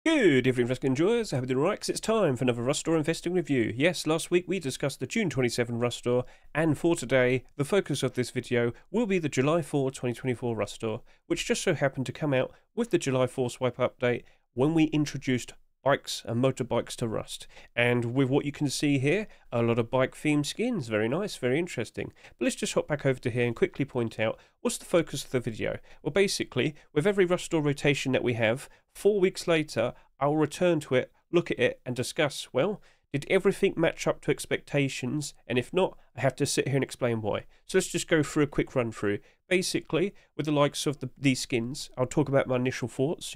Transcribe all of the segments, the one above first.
Good evening, Rust enjoyers. I hope you're doing right, 'cause it's time for another Rust Store investing review. Yes, last week we discussed the June 27 Rust Store, and for today, the focus of this video will be the July 4, 2024 Rust Store, which just so happened to come out with the July 4 swipe update when we introduced bikes and motorbikes to Rust. And with what you can see here, a lot of bike themed skins. Very nice, very interesting. But let's just hop back over to here and quickly point out what's the focus of the video. Well, basically, with every Rust Store rotation that we have, 4 weeks later, I'll return to it, look at it, and discuss, well, did everything match up to expectations? And if not, I have to sit here and explain why. So let's just go through a quick run through. Basically, with the likes of these skins, I'll talk about my initial thoughts,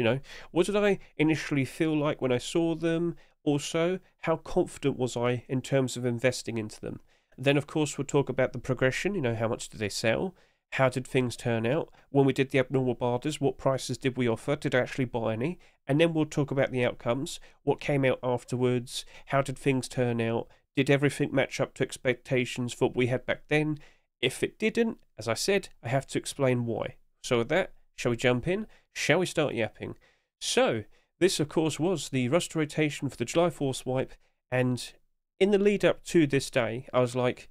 what did I initially feel like when I saw them? Also, how confident was I in terms of investing into them? Then, of course, we'll talk about the progression, how much did they sell? How did things turn out? When we did the abnormal barters, what prices did we offer? Did I actually buy any? And then we'll talk about the outcomes. What came out afterwards? How did things turn out? Did everything match up to expectations for what we had back then? If it didn't, as I said, I have to explain why. So with that, shall we jump in? Shall we start yapping? So, this of course was the Rust rotation for the July 4 swipe, and in the lead up to this day, I was like,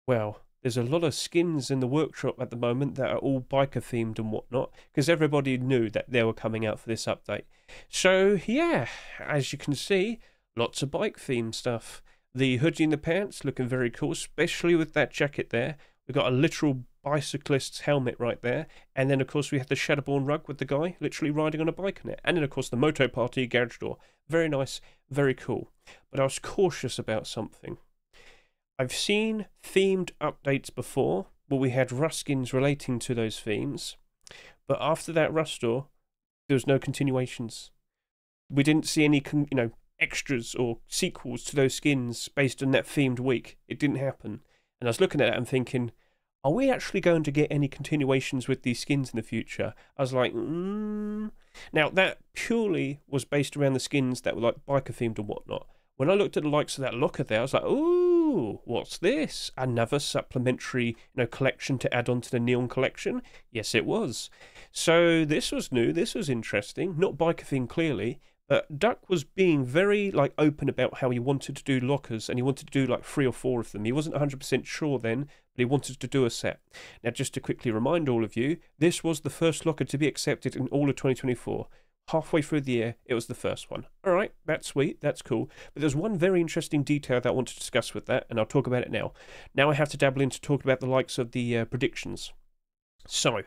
well, there's a lot of skins in the workshop at the moment that are all biker themed and whatnot, because everybody knew that they were coming out for this update. So yeah, as you can see, lots of bike themed stuff. The hoodie in the pants looking very cool, especially with that jacket there. We've got a literal bicyclist's helmet right there. And then of course we have the Shadowborn rug with the guy literally riding on a bike on it. And then of course the Moto Party garage door. Very nice, very cool. But I was cautious about something. I've seen themed updates before, where we had Rust skins relating to those themes, but after that Rust Store, there was no continuations. We didn't see any, extras or sequels to those skins based on that themed week. It didn't happen. And I was looking at it and thinking, are we actually going to get any continuations with these skins in the future? I was like, Now, that purely was based around the skins that were like biker themed and whatnot. When I looked at the likes of that locker there, I was like, ooh, what's this? Another supplementary, collection to add on to the Neon collection? Yes, it was. So this was new, this was interesting. Not biker theme clearly, but Duck was being very open about how he wanted to do lockers, and he wanted to do 3 or 4 of them. He wasn't 100% sure then, but he wanted to do a set. Now, just to quickly remind all of you, this was the first locker to be accepted in all of 2024. Halfway through the year, it was the first one. Alright, that's sweet, that's cool. But there's one very interesting detail that I want to discuss with that, and I'll talk about it now. Now I have to dabble into talking about the likes of the predictions. So,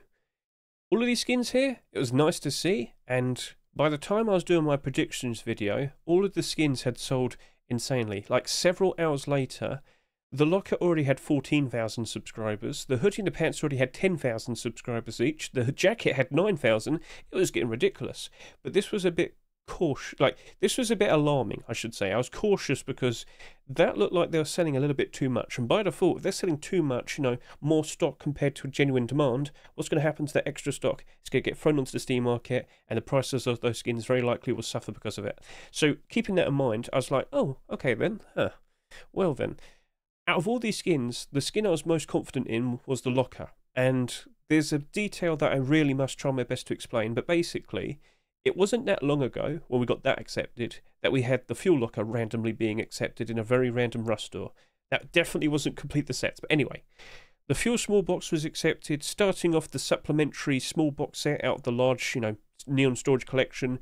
all of these skins here, it was nice to see, and by the time I was doing my predictions video, all of the skins had sold insanely. Several hours later, the locker already had 14,000 subscribers. The hoodie and the pants already had 10,000 subscribers each. The jacket had 9,000. It was getting ridiculous. But this was a bit cautious. This was a bit alarming, I should say. I was cautious because that looked like they were selling a little bit too much. And by default, if they're selling too much, more stock compared to a genuine demand, what's going to happen to that extra stock? It's going to get thrown onto the Steam market, and the prices of those skins very likely will suffer because of it. So keeping that in mind, I was like, oh, okay then. Well then. Out of all these skins, the skin I was most confident in was the locker. And there's a detail that I really must try my best to explain, but basically, it wasn't that long ago, when we got that accepted, that we had the fuel locker randomly being accepted in a very random Rust store. That definitely wasn't complete the sets, but anyway. The fuel small box was accepted, starting off the supplementary small box set out of the large, Neon storage collection.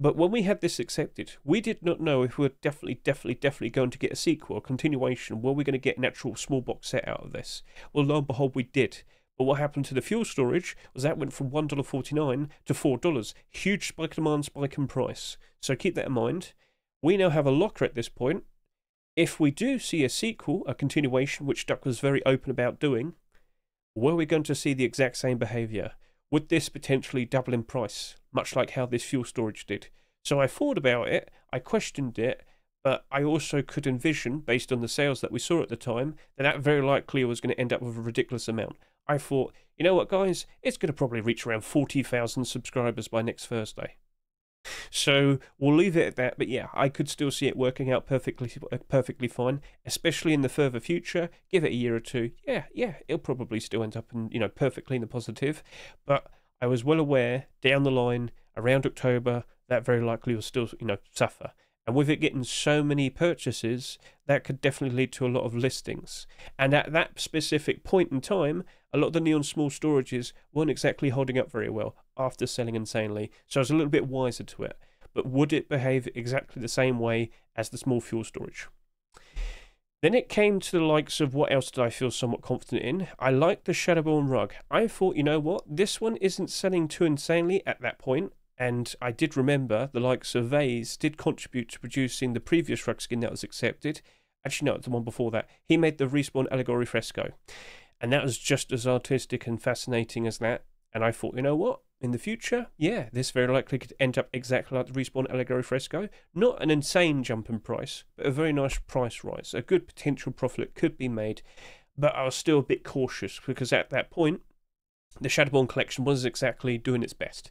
But when we had this accepted, we did not know if we were definitely going to get a sequel, a continuation. Were we going to get an actual small box set out of this? Well, lo and behold, we did. But what happened to the fuel storage was that went from $1.49 to $4. Huge spike in demand, spike in price. So keep that in mind. We now have a locker at this point. If we do see a sequel, a continuation, which Duck was very open about doing, were we going to see the exact same behaviour? Would this potentially double in price, much like how this fuel storage did? So I thought about it, I questioned it, but I also could envision, based on the sales that we saw at the time, that very likely was going to end up with a ridiculous amount. I thought, you know what guys, it's going to probably reach around 40,000 subscribers by next Thursday. So we'll leave it at that, but yeah, I could still see it working out perfectly fine, especially in the further future. Give it a year or two, yeah, it'll probably still end up in, perfectly in the positive. But I was well aware down the line, around October, that very likely will still, suffer. And with it getting so many purchases, that could definitely lead to a lot of listings. And at that specific point in time, a lot of the Neon small storages weren't exactly holding up very well after selling insanely. So I was a little bit wiser to it. But would it behave exactly the same way as the small fuel storage? Then it came to the likes of what else did I feel somewhat confident in. I liked the Shadowborn rug. I thought, you know what, this one isn't selling too insanely at that point. And I did remember the likes of Vase did contribute to producing the previous rug skin that was accepted. Actually, no, the one before that. He made the Respawn Allegory Fresco. And that was just as artistic and fascinating as that. And I thought, you know what? In the future, yeah, this very likely could end up exactly like the Respawn Allegory Fresco. Not an insane jump in price, but a very nice price rise. A good potential profit could be made. But I was still a bit cautious because at that point, the Shadowborn collection wasn't exactly doing its best.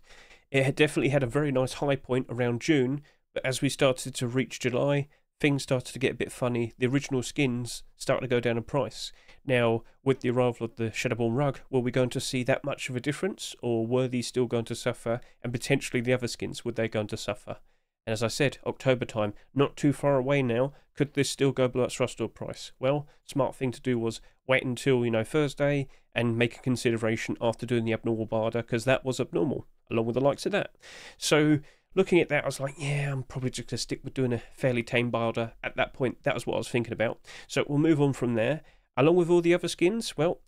It had definitely had a very nice high point around June, but as we started to reach July, things started to get a bit funny. The original skins started to go down in price. Now, with the arrival of the Shadowborn rug, were we going to see that much of a difference, or were these still going to suffer, and potentially the other skins, were they going to suffer? And as I said, October time, not too far away now. Could this still go below its Rustore price? Well, smart thing to do was wait until, Thursday and make a consideration after doing the abnormal barter, because that was abnormal, along with the likes of that. So, looking at that, I was like, yeah, I'm probably just going to stick with doing a fairly tame barter. At that point, that was what I was thinking about. So, we'll move on from there. Along with all the other skins, well,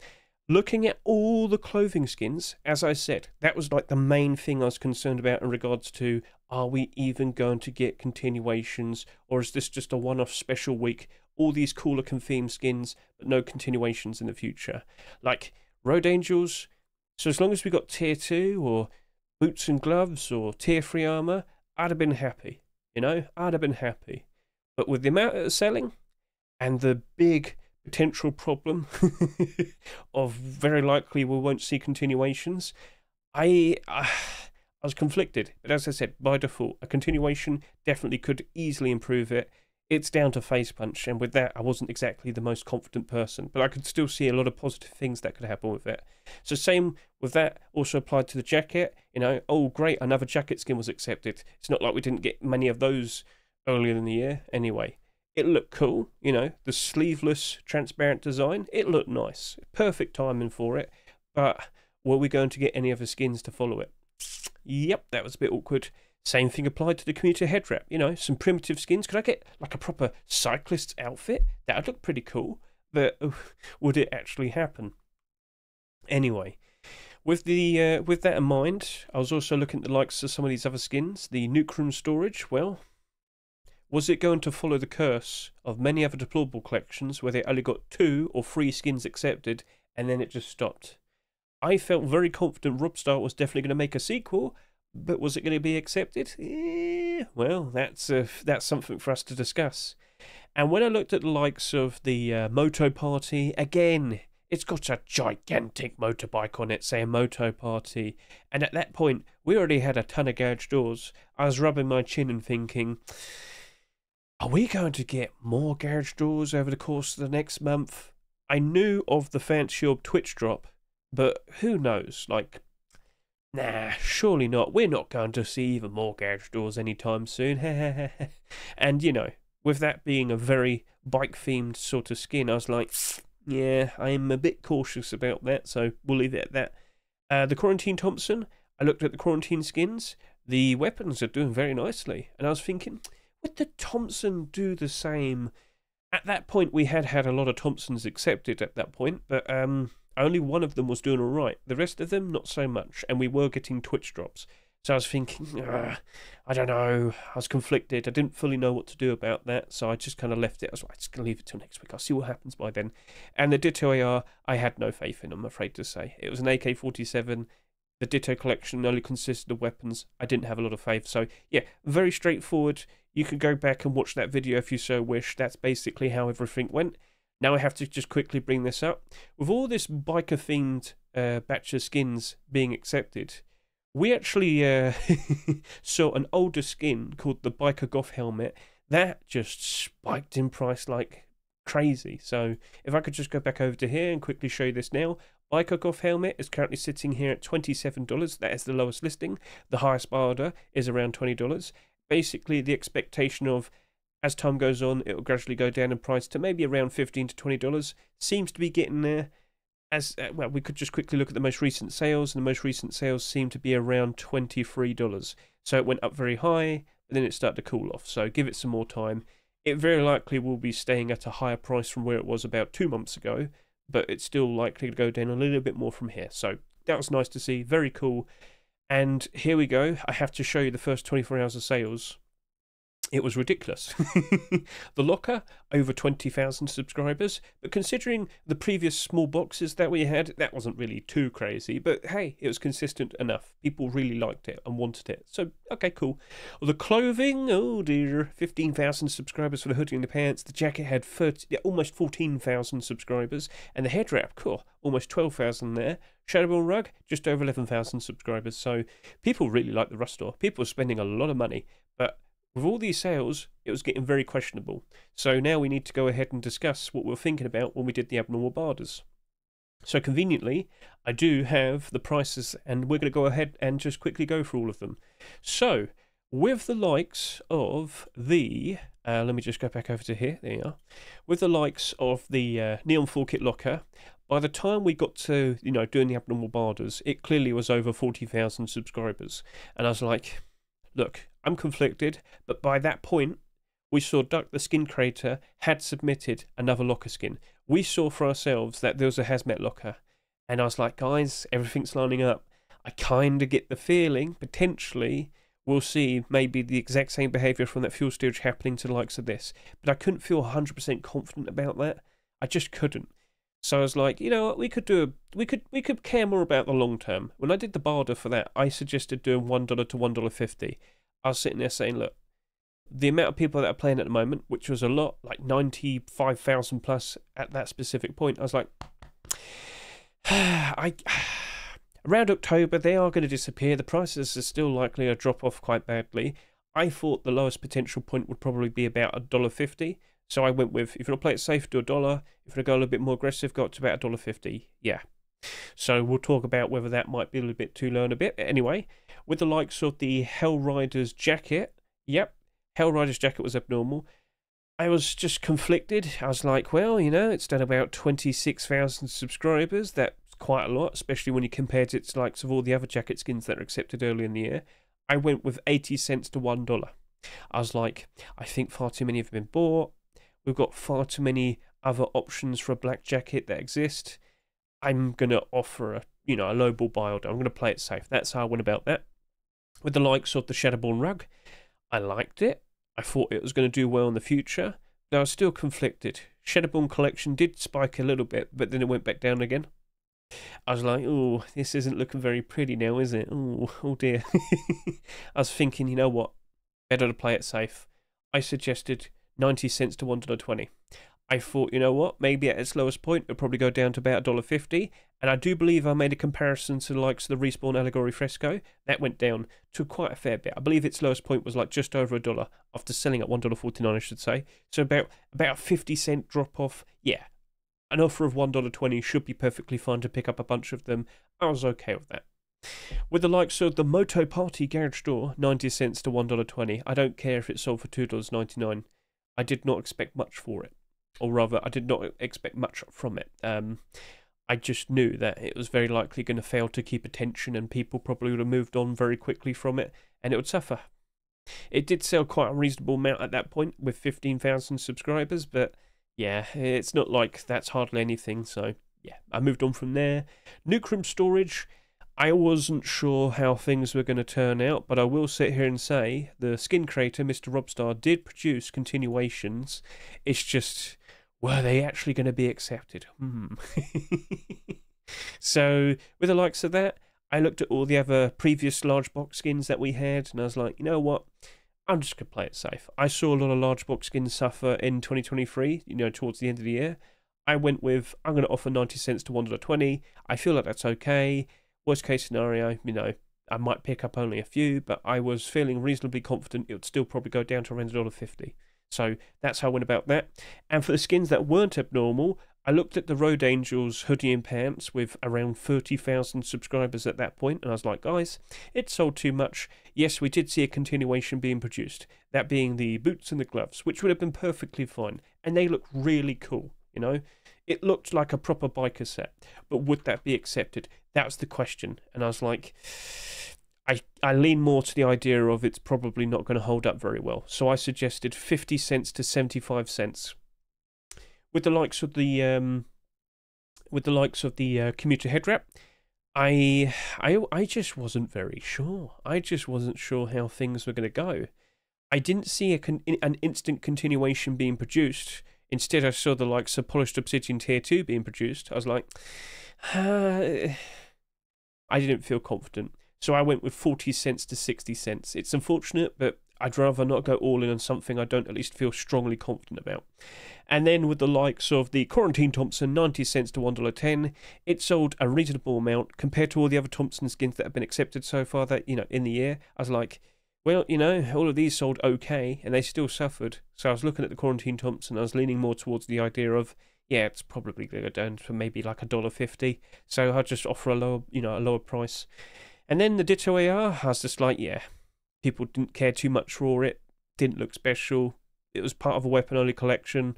looking at all the clothing skins, as I said, that was like the main thing I was concerned about in regards to, are we even going to get continuations, or is this just a one-off special week? All these cooler theme skins, but no continuations in the future. Like Road Angels, so as long as we got tier 2 or boots and gloves or tier 3 armor, I'd have been happy. I'd have been happy. But with the amount that are selling and the big potential problem of very likely we won't see continuations, I was conflicted. But as I said, by default, a continuation definitely could easily improve it. It's down to face punch, and with that, I wasn't exactly the most confident person, but I could still see a lot of positive things that could happen with it. So same with that, also applied to the jacket. Oh great, another jacket skin was accepted. It's not like we didn't get many of those earlier in the year. Anyway, it looked cool, the sleeveless, transparent design. It looked nice. Perfect timing for it. But were we going to get any other skins to follow it? Yep, that was a bit awkward. Same thing applied to the Commuter head wrap. Some primitive skins. Could I get like a proper cyclist's outfit? That would look pretty cool. But would it actually happen? Anyway, with that in mind, I was also looking at the likes of some of these other skins. The Nuke Room storage, well, was it going to follow the curse of many other deplorable collections where they only got 2 or 3 skins accepted and then it just stopped? I felt very confident Robstar was definitely going to make a sequel, but was it going to be accepted? Well, that's something for us to discuss. And when I looked at the likes of the Moto Party, again, it's got a gigantic motorbike on it, saying Moto Party. And at that point, we already had a ton of garage doors. I was rubbing my chin and thinking, are we going to get more garage doors over the course of the next month? I knew of the Fancy Orb Twitch drop, but who knows? Like, nah, surely not. We're not going to see even more garage doors anytime soon. And, with that being a very bike-themed sort of skin, I was like, yeah, I'm a bit cautious about that, so we'll leave it at that. The Quarantine Thompson, I looked at the Quarantine skins. The weapons are doing very nicely. And I was thinking, would the Thompson do the same? At that point, we had a lot of Thompsons accepted at that point, but only one of them was doing all right. The rest of them, not so much. And we were getting Twitch drops. So I was thinking, I don't know. I was conflicted. I didn't fully know what to do about that. So I just kind of left it. I was like, I'm just going to leave it till next week. I'll see what happens by then. And the Ditto AR, I had no faith in, I'm afraid to say. It was an AK-47. The Ditto collection only consisted of weapons. I didn't have a lot of faith. So, yeah, very straightforward. You can go back and watch that video if you so wish. That's basically how everything went. Now I have to just quickly bring this up. With all this biker-themed batch of skins being accepted, we actually saw an older skin called the Biker Goth helmet. That just spiked in price like crazy. So if I could just go back over to here and quickly show you this now. Biker Goth helmet is currently sitting here at $27. That is the lowest listing. The highest order is around $20. Basically, the expectation of as time goes on, it will gradually go down in price to maybe around $15 to $20. Seems to be getting there. As well, we could just quickly look at the most recent sales, and the most recent sales seem to be around $23. So it went up very high, but then it started to cool off. So give it some more time. It very likely will be staying at a higher price from where it was about 2 months ago, but it's still likely to go down a little bit more from here. So that was nice to see. Very cool. And here we go. I have to show you the first 24 hours of sales. It was ridiculous. The locker, over 20,000 subscribers, but considering the previous small boxes that we had, that wasn't really too crazy, but hey, it was consistent enough. People really liked it and wanted it, so okay, cool. Well, the clothing, oh dear, 15,000 subscribers for the hoodie and the pants. The jacket had almost 14,000 subscribers, and the head wrap, cool, almost 12,000 there. Shadowball rug, just over 11,000 subscribers, so people really like the Rust store. People are spending a lot of money, but with all these sales, it was getting very questionable. So now we need to go ahead and discuss what we were thinking about when we did the abnormal barders. So conveniently, I do have the prices, and we're going to go ahead and just quickly go through all of them. So, with the likes of the, let me just go back over to here, there you are. With the likes of the Neon Full Kit Locker, by the time we got to, doing the abnormal barders, it clearly was over 40,000 subscribers. And I was like, look, I'm conflicted, but by that point, we saw Duck the Skin Creator had submitted another locker skin. We saw for ourselves that there was a hazmat locker, and I was like, guys, everything's lining up. I kind of get the feeling, potentially, we'll see maybe the exact same behaviour from that fuel storage happening to the likes of this, but I couldn't feel 100% confident about that. I just couldn't. So I was like, you know what, we could care more about the long term. When I did the barter for that, I suggested doing $1 to $1.50. I was sitting there saying, look, the amount of people that are playing at the moment, which was a lot, like 95,000 plus at that specific point, I was like, around October, they are going to disappear. The prices are still likely to drop off quite badly. I thought the lowest potential point would probably be about $1.50. So I went with, if you want to play it safe, do $1. If you want to go a little bit more aggressive, go up to about $1.50. Yeah. So we'll talk about whether that might be a little bit too low in a bit. Anyway, with the likes of the Hell Riders jacket, yep, Hell Riders jacket was abnormal. I was just conflicted. I was like, well, it's done about 26,000 subscribers. That's quite a lot, especially when you compare it to the likes of all the other jacket skins that are accepted early in the year. I went with 80 cents to $1. I was like, I think far too many have been bought. We've got far too many other options for a black jacket that exist. I'm going to offer a lowball buy order. I'm going to play it safe. That's how I went about that. With the likes of the Shadowborn rug, I liked it. I thought it was going to do well in the future, but I was still conflicted. Shadowborn collection did spike a little bit, but then it went back down again. I was like, oh, this isn't looking very pretty now, is it? Oh dear. I was thinking, you know what? Better to play it safe. I suggested 90 cents to $1.20. I thought, you know what, maybe at its lowest point, it'll probably go down to about $1.50. And I do believe I made a comparison to the likes of the Respawn Allegory Fresco. That went down to quite a fair bit. I believe its lowest point was like just over $1 after selling at $1.49, I should say. So about a 50-cent drop off. Yeah, an offer of $1.20 should be perfectly fine to pick up a bunch of them. I was okay with that. With the likes of the Moto Party Garage Store, 90 cents to $1.20. I don't care if it sold for $2.99. I did not expect much for it. Or rather, I did not expect much from it. I just knew that it was very likely going to fail to keep attention, and people probably would have moved on very quickly from it, and it would suffer. It did sell quite a reasonable amount at that point with 15,000 subscribers, but yeah, it's not like that's hardly anything, so yeah, I moved on from there. Nuke Room Storage, I wasn't sure how things were going to turn out, but I will sit here and say the skin creator, Mr. Robstar, did produce continuations. It's just, were they actually going to be accepted? So, with the likes of that, I looked at all the other previous large box skins that we had, and I was like, you know what? I'm just going to play it safe. I saw a lot of large box skins suffer in 2023, towards the end of the year. I went with, I'm going to offer 90 cents to $1.20. I feel like that's okay. Worst case scenario, I might pick up only a few, but I was feeling reasonably confident it would still probably go down to around $1.50. So that's how I went about that. And for the skins that weren't abnormal, I looked at the Road Angels hoodie and pants with around 30,000 subscribers at that point, and I was like, guys, it sold too much. Yes, we did see a continuation being produced, that being the boots and the gloves, which would have been perfectly fine, and they look really cool, you know? It looked like a proper biker set, but would that be accepted? That's the question, and I was like, I lean more to the idea of it's probably not going to hold up very well, so I suggested 50 cents to 75 cents. With the likes of the commuter head wrap, I just wasn't very sure. I just wasn't sure how things were going to go. I didn't see an instant continuation being produced. Instead, I saw the likes of Polished Obsidian Tier 2 being produced. I was like, I didn't feel confident. So I went with 40 cents to 60 cents. It's unfortunate, but I'd rather not go all in on something I don't at least feel strongly confident about. And then with the likes of the Quarantine Thompson, 90 cents to $1.10, it sold a reasonable amount compared to all the other Thompson skins that have been accepted so far that, in the year. I was like, well, all of these sold okay, and they still suffered. So I was looking at the Quarantine Thompson, I was leaning more towards the idea of, yeah, it's probably going to go down to maybe like $1.50. So I'll just offer a lower price. And then the Ditto AR, I was just like, yeah, people didn't care too much for it, didn't look special, it was part of a weapon-only collection,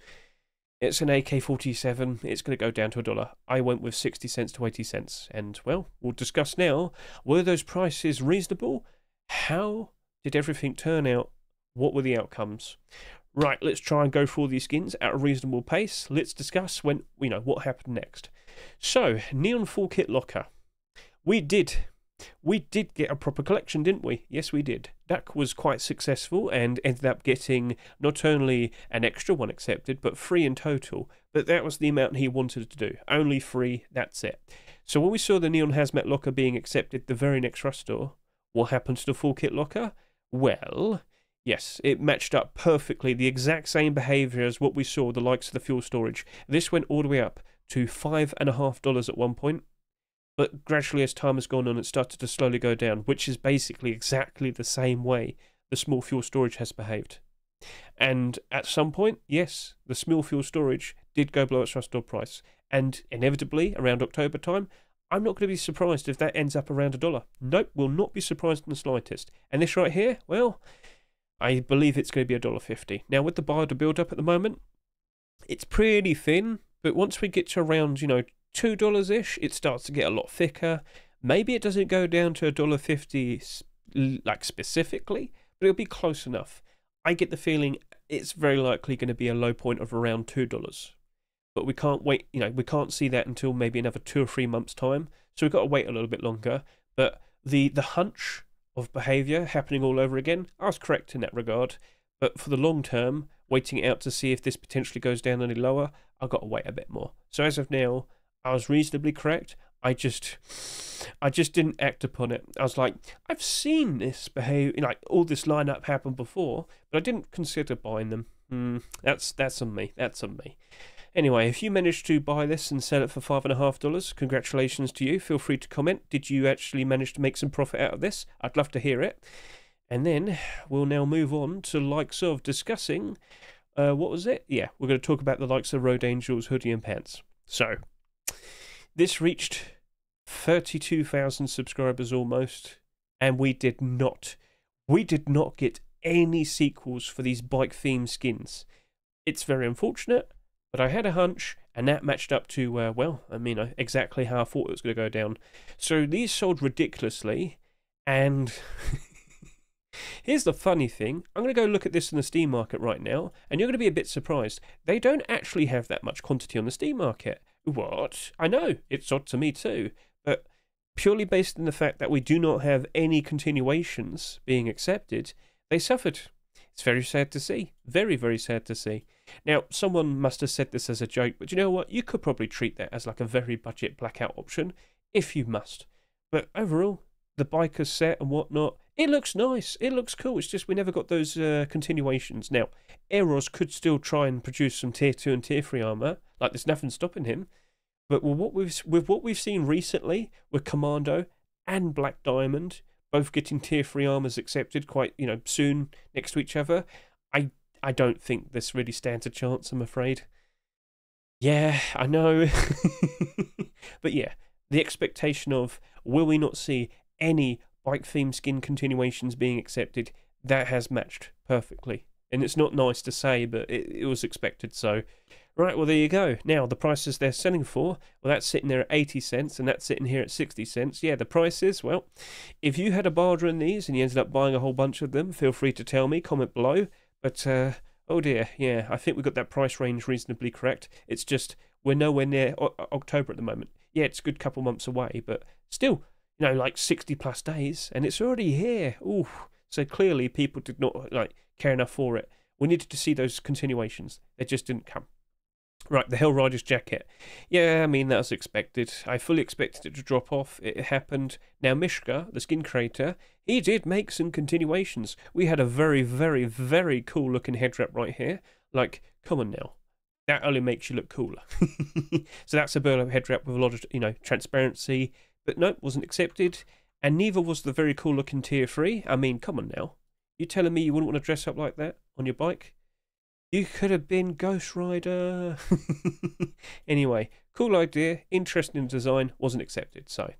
it's an AK-47, it's going to go down to $1. I went with 60 cents to 80 cents, and, well, we'll discuss now, were those prices reasonable? How did everything turn out? What were the outcomes? Right, let's try and go through all these skins at a reasonable pace. Let's discuss what happened next. So, Neon Full Kit Locker. We did get a proper collection, didn't we? Yes, we did. That was quite successful and ended up getting not only an extra one accepted, but 3 in total. But that was the amount he wanted to do. Only 3, that's it. So when we saw the Neon Hazmat Locker being accepted the very next Rust store, what happened to the Full Kit Locker? Well, yes, it matched up perfectly, the exact same behaviour as what we saw, the likes of the fuel storage. This went all the way up to $5.50 at one point. But gradually, as time has gone on, it started to slowly go down, which is basically exactly the same way the small fuel storage has behaved. And at some point, yes, the small fuel storage did go below its Rust store price. And inevitably, around October time, I'm not going to be surprised if that ends up around $1. Nope, will not be surprised in the slightest. And this right here, well, I believe it's going to be $1.50. Now, with the buy to build up at the moment, it's pretty thin, but once we get to around, $2-ish, it starts to get a lot thicker. Maybe it doesn't go down to $1.50 like specifically, but it'll be close enough. I get the feeling it's very likely going to be a low point of around $2. But we can't wait, we can't see that until maybe another 2 or 3 months' time. So we've got to wait a little bit longer. But the hunch of behaviour happening all over again, I was correct in that regard. But for the long term, waiting it out to see if this potentially goes down any lower, I've got to wait a bit more. So as of now, I was reasonably correct. I just didn't act upon it. I was like, I've seen this all this lineup happen before, but I didn't consider buying them. That's on me. That's on me. Anyway, if you managed to buy this and sell it for $5.50, congratulations to you. Feel free to comment. Did you actually manage to make some profit out of this? I'd love to hear it. And then we'll now move on to the likes of discussing, what was it? Yeah, we're going to talk about the likes of Road Angels hoodie and pants. So, this reached 32,000 subscribers almost, and we did not get any sequels for these bike-themed skins. It's very unfortunate, but I had a hunch, and that matched up to, exactly how I thought it was going to go down. So these sold ridiculously, and here's the funny thing. I'm going to go look at this in the Steam market right now, and you're going to be a bit surprised. They don't actually have that much quantity on the Steam market. What? I know, it's odd to me too, but purely based on the fact that we do not have any continuations being accepted, they suffered. It's very sad to see. Very, very sad to see. Now, someone must have said this as a joke, but you know what? You could probably treat that as like a very budget blackout option, if you must. But overall, the biker set and whatnot, it looks nice. It looks cool. It's just we never got those continuations. Now, Eros could still try and produce some Tier 2 and Tier 3 armor. Like, there's nothing stopping him. But with what we've seen recently with Commando and Black Diamond both getting Tier 3 armors accepted quite, soon next to each other, I don't think this really stands a chance, I'm afraid. Yeah, I know. But yeah, the expectation of will we not see any bike themed skin continuations being accepted, that has matched perfectly. And it's not nice to say, but it was expected. So, right, well, there you go. Now, the prices they're selling for, well, that's sitting there at 80 cents and that's sitting here at 60 cents. Yeah, the prices, well, if you had a barter in these and you ended up buying a whole bunch of them, feel free to tell me, comment below. But, oh dear, yeah, I think we got that price range reasonably correct. It's just we're nowhere near October at the moment. Yeah, it's a good couple months away, but still, like 60 plus days, and it's already here. Ooh, so clearly people did not care enough for it. We needed to see those continuations. They just didn't come. Right, the Hell Riders jacket. Yeah, I mean, that was expected. I fully expected it to drop off. It happened. Now, Mishka, the skin creator, he did make some continuations. We had a very, very, very cool looking head wrap right here. Like, come on now. That only makes you look cooler. So that's a burlap head wrap with a lot of, transparency. But nope, wasn't accepted. And neither was the very cool looking tier 3. I mean, come on now. You telling me you wouldn't want to dress up like that on your bike? You could have been Ghost Rider. Anyway, cool idea, interesting design, wasn't accepted. So,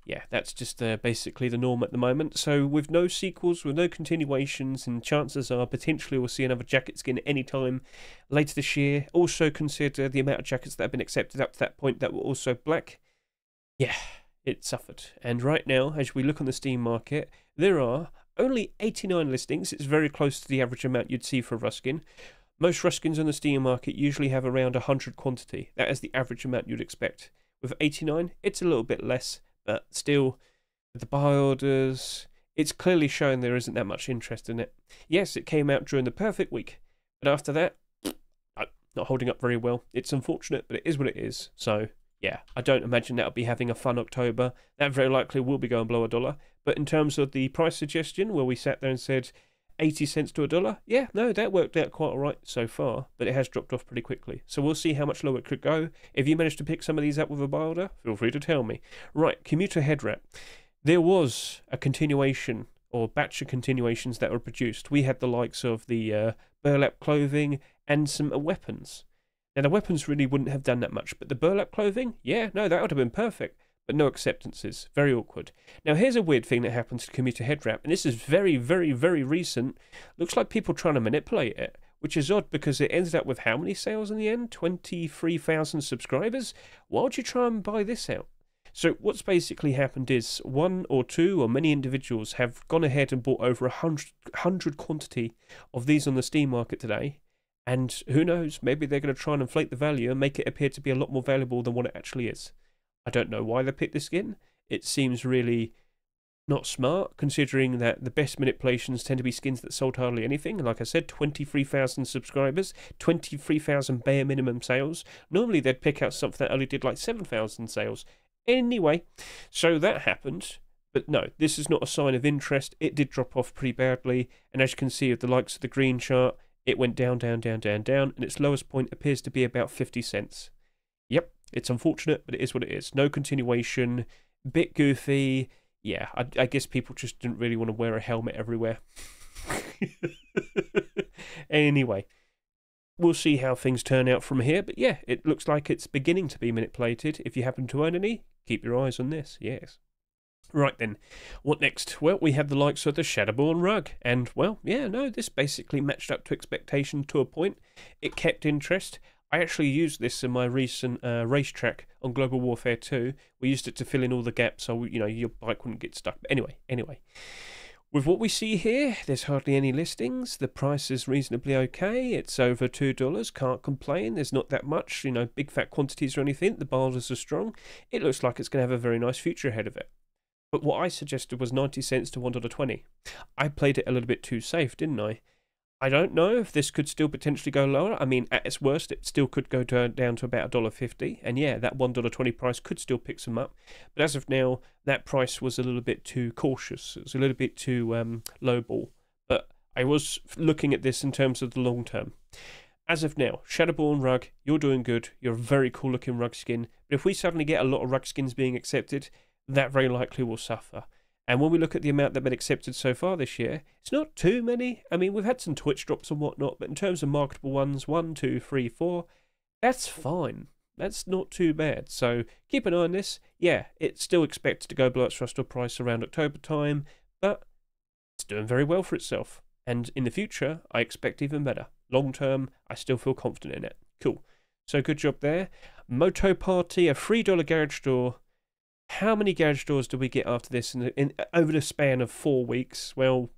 yeah, that's just basically the norm at the moment. So, with no sequels, with no continuations, and chances are potentially we'll see another jacket skin anytime later this year. Also, consider the amount of jackets that have been accepted up to that point that were also black. Yeah, it suffered. And right now, as we look on the Steam market, there are only 89 listings. It's very close to the average amount you'd see for a Ruskin. Most Ruskins on the Steam market usually have around 100 quantity. That is the average amount you'd expect. With 89, it's a little bit less, but still, with the buy orders, it's clearly showing there isn't that much interest in it. Yes, it came out during the perfect week, but after that, not holding up very well. It's unfortunate, but it is what it is. So, yeah, I don't imagine that'll be having a fun October. That very likely will be going below $1. But in terms of the price suggestion, where we sat there and said 80 cents to $1, yeah, no, that worked out quite all right so far, but it has dropped off pretty quickly. So we'll see how much lower it could go. If you manage to pick some of these up with a buy order, feel free to tell me. Right, Commuter head wrap. There was a continuation or batch of continuations that were produced. We had the likes of the burlap clothing and some weapons. Now, the weapons really wouldn't have done that much, but the burlap clothing, yeah, no, that would have been perfect. But no acceptances. Very awkward. Now, here's a weird thing that happens to Commuter head wrap, and this is very, very, very recent. Looks like people trying to manipulate it, which is odd because it ended up with how many sales in the end? 23,000 subscribers? Why would you try and buy this out? So what's basically happened is one or two or many individuals have gone ahead and bought over 100 quantity of these on the Steam market today. And who knows, maybe they're going to try and inflate the value and make it appear to be a lot more valuable than what it actually is. I don't know why they picked this skin. It seems really not smart, considering that the best manipulations tend to be skins that sold hardly anything. Like I said, 23,000 subscribers, 23,000 bare minimum sales. Normally they'd pick out something that only did like 7,000 sales. Anyway, so that happened. But no, this is not a sign of interest. It did drop off pretty badly. And as you can see, with the likes of the green chart, it went down, down, down, down, down. And its lowest point appears to be about 50 cents. Yep. It's unfortunate, but it is what it is. No continuation, bit goofy. Yeah, I guess people just didn't really want to wear a helmet everywhere. Anyway, we'll see how things turn out from here. But yeah, it looks like it's beginning to be manipulated. If you happen to own any, keep your eyes on this, yes. Right then, what next? Well, we have the likes of the Shadowborn rug. And, well, yeah, no, this basically matched up to expectation to a point. It kept interest. I actually used this in my recent racetrack on Global Warfare 2. We used it to fill in all the gaps so, your bike wouldn't get stuck. But anyway. With what we see here, there's hardly any listings. The price is reasonably okay. It's over $2. Can't complain. There's not that much, big fat quantities or anything. The bars are strong. It looks like it's going to have a very nice future ahead of it. But what I suggested was 90 cents to $1.20. I played it a little bit too safe, didn't I? I don't know if this could still potentially go lower. I mean, at its worst, it still could go down to about $1.50. And yeah, that $1.20 price could still pick some up. But as of now, that price was a little bit too cautious. It was a little bit too lowball. But I was looking at this in terms of the long term. As of now, Shadowborn rug, you're doing good. You're a very cool looking rug skin. But if we suddenly get a lot of rug skins being accepted, that very likely will suffer. And when we look at the amount that have been accepted so far this year, it's not too many. I mean, we've had some Twitch drops and whatnot, but in terms of marketable ones, 1, 2, 3, 4, That's fine. That's not too bad. So keep an eye on this. Yeah, it's still expected to go below its Rustore price around October time, but it's doing very well for itself. And in the future, I expect even better. Long term, I still feel confident in it. Cool. So good job there. Moto Party, a $3 garage door. How many garage doors do we get after this over the span of 4 weeks? Well,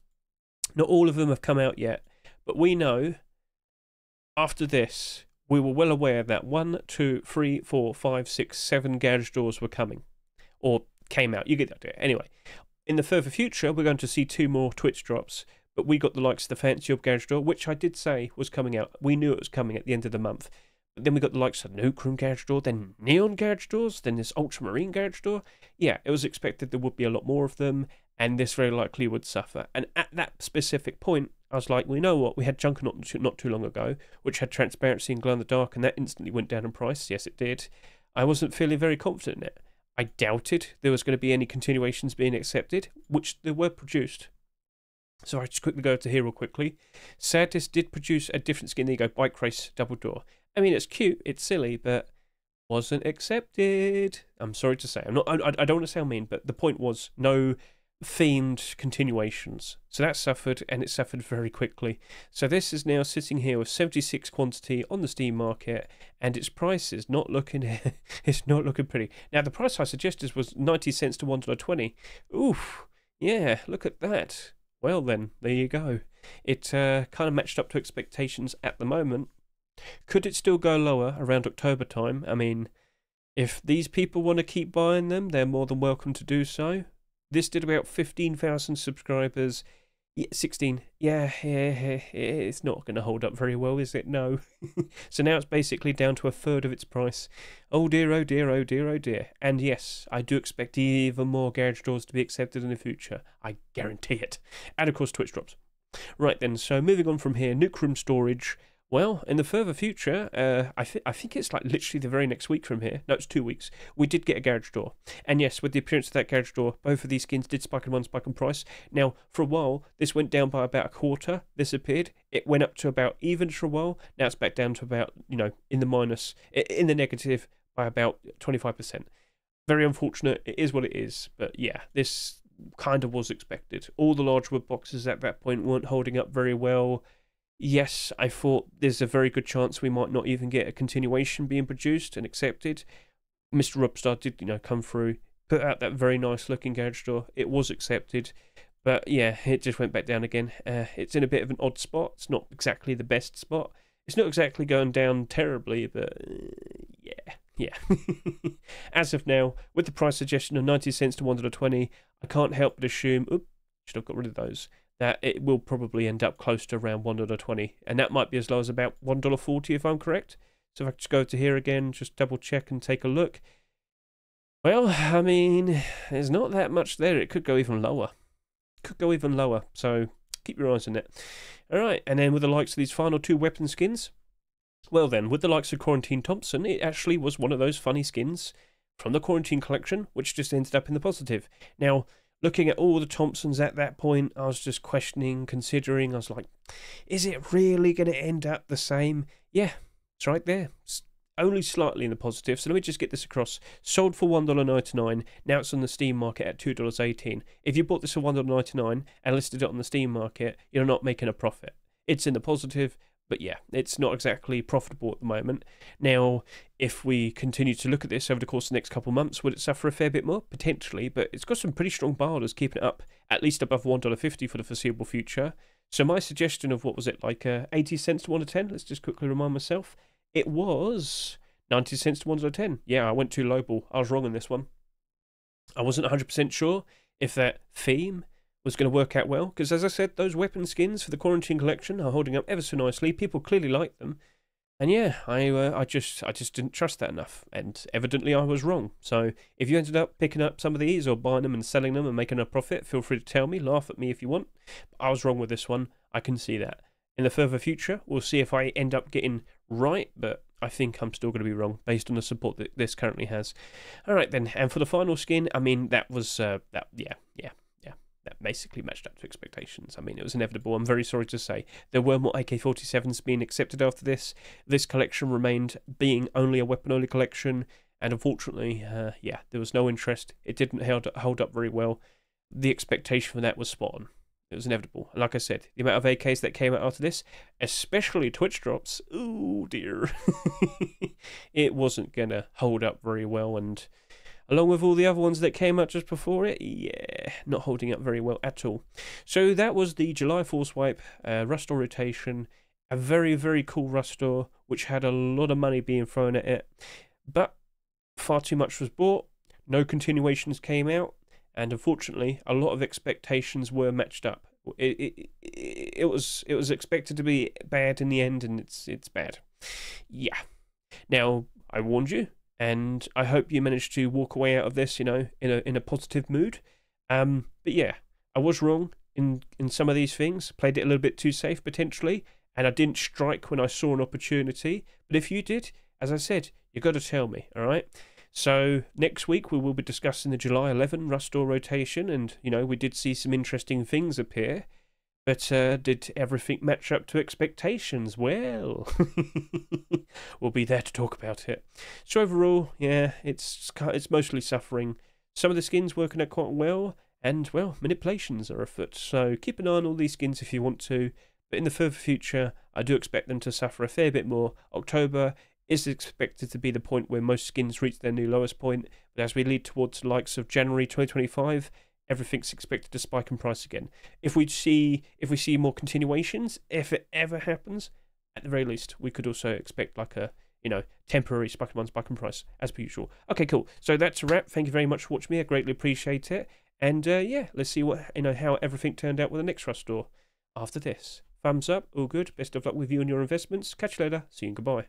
not all of them have come out yet, but we know after this, we were well aware that 1, 2, 3, 4, 5, 6, 7 garage doors were coming, or came out. You get the idea. Anyway, in the further future, we're going to see 2 more Twitch drops, but we got the likes of the Fancy Job garage door, which I did say was coming out. We knew it was coming at the end of the month. But then we got the likes of Nuke Room garage door, then Neon garage doors, then this Ultramarine garage door. Yeah, it was expected there would be a lot more of them, and this very likely would suffer. And at that specific point, I was like, well, you know what? We had Junkernaut not too long ago, which had transparency and glow in the dark, and that instantly went down in price. Yes, it did. I wasn't feeling very confident in it. I doubted there was going to be any continuations being accepted, which they were produced. So I just quickly go to here real quickly. Sadness did produce a different skin. There you go, Bike Race Double Door. I mean, it's cute, it's silly, but wasn't accepted. I'm sorry to say. I don't want to sound mean, but the point was no themed continuations. So that suffered, and it suffered very quickly. So this is now sitting here with 76 quantity on the Steam market, and its price is not looking it's not looking pretty. Now the price I suggested was 90 cents to $1.20. Oof, yeah, look at that. Well then, there you go. It kind of matched up to expectations at the moment. Could it still go lower around October time? I mean, if these people want to keep buying them, they're more than welcome to do so. This did about 15,000 subscribers. Yeah, 16. Yeah, it's not going to hold up very well, is it? No. So now it's basically down to a third of its price. Oh dear, oh dear, oh dear, oh dear. And yes, I do expect even more garage doors to be accepted in the future. I guarantee it. And of course, Twitch drops. Right then, so moving on from here, Nuke Room storage. Well, in the further future, I think it's like literally the very next week from here. No, it's 2 weeks. We did get a garage door. And yes, with the appearance of that garage door, both of these skins did spike in one, spike in price. Now, for a while, this went down by about a quarter. This appeared. It went up to about even for a while. Now it's back down to about, in the negative by about 25%. Very unfortunate. It is what it is. But yeah, this kind of was expected. All the large wood boxes at that point weren't holding up very well. Yes, I thought there's a very good chance we might not even get a continuation being produced and accepted. Mr. Robstar did, come through, put out that very nice looking garage door. It was accepted, but yeah, it just went back down again. It's in a bit of an odd spot. It's not exactly the best spot. It's not exactly going down terribly, but yeah. As of now, with the price suggestion of 90 cents to $1.20, I can't help but assume, should have got rid of those, that it will probably end up close to around $1.20, and that might be as low as about $1.40 if I'm correct. So if I just go to here again, just double check and take a look. Well, I mean, there's not that much there. It could go even lower. So keep your eyes on it. Alright, and then with the likes of these final 2 weapon skins, well then, with the likes of Quarantine Thompson, it actually was one of those funny skins from the Quarantine collection, which just ended up in the positive. Now, looking at all the Thompsons at that point, I was just questioning, considering. I was like, is it really going to end up the same? Yeah, it's right there. It's only slightly in the positive. So let me just get this across. Sold for $1.99. Now it's on the Steam market at $2.18. If you bought this for $1.99 and listed it on the Steam market, you're not making a profit. It's in the positive. But yeah, it's not exactly profitable at the moment. Now, if we continue to look at this over the course of the next couple of months, would it suffer a fair bit more? Potentially, but it's got some pretty strong bar orders keeping it up at least above $1.50 for the foreseeable future. So my suggestion of what was it, like 80 cents to $1.10? Let's just quickly remind myself. It was 90 cents to $1.10. Yeah, I went too lowball. I was wrong on this one. I wasn't 100% sure if that theme was going to work out well, because as I said, those weapon skins for the Quarantine collection are holding up ever so nicely. People clearly like them, and yeah, I just didn't trust that enough, and evidently I was wrong. So if you ended up picking up some of these or buying them and selling them and making a profit, feel free to tell me, laugh at me if you want. But I was wrong with this one. I can see that. In the further future, we'll see if I end up getting right, but I think I'm still going to be wrong based on the support that this currently has. All right then, and for the final skin, I mean, that was yeah. that basically matched up to expectations. I mean, it was inevitable. I'm very sorry to say. There were more AK-47s being accepted after this. This collection remained being only a weapon-only collection, and unfortunately, yeah, there was no interest. It didn't hold up very well. The expectation for that was spot on. It was inevitable. And like I said, the amount of AKs that came out after this, especially Twitch drops, ooh dear, it wasn't going to hold up very well. And along with all the other ones that came out just before it, yeah, not holding up very well at all. So that was the July 4th wipe, Rustore rotation, a very, very cool Rustore, which had a lot of money being thrown at it. But far too much was bought, no continuations came out, and unfortunately, a lot of expectations were matched up. It was expected to be bad in the end, and it's bad. Yeah. Now, I warned you, and I hope you managed to walk away out of this, you know, in a positive mood. But yeah, I was wrong in some of these things. Played it a little bit too safe potentially, and I didn't strike when I saw an opportunity. But if you did, as I said, you got to tell me, all right? So next week we will be discussing the July 11 Rustore rotation, and you know, we did see some interesting things appear, but did everything match up to expectations? Well, we'll be there to talk about it. So overall, yeah, it's mostly suffering. Some of the skins working out quite well, and well, manipulations are afoot. So keep an eye on all these skins if you want to, but in the further future, I do expect them to suffer a fair bit more. October is expected to be the point where most skins reach their new lowest point, but as we lead towards the likes of January 2025, everything's expected to spike in price again. If we see more continuations, if it ever happens, at the very least, we could also expect like a, you know, temporary spike in price, as per usual. Okay, cool. So that's a wrap. Thank you very much for watching me. I greatly appreciate it. And yeah, let's see what, you know, how everything turned out with the next Rustore after this. Thumbs up, all good. Best of luck with you and your investments. Catch you later. See you and goodbye.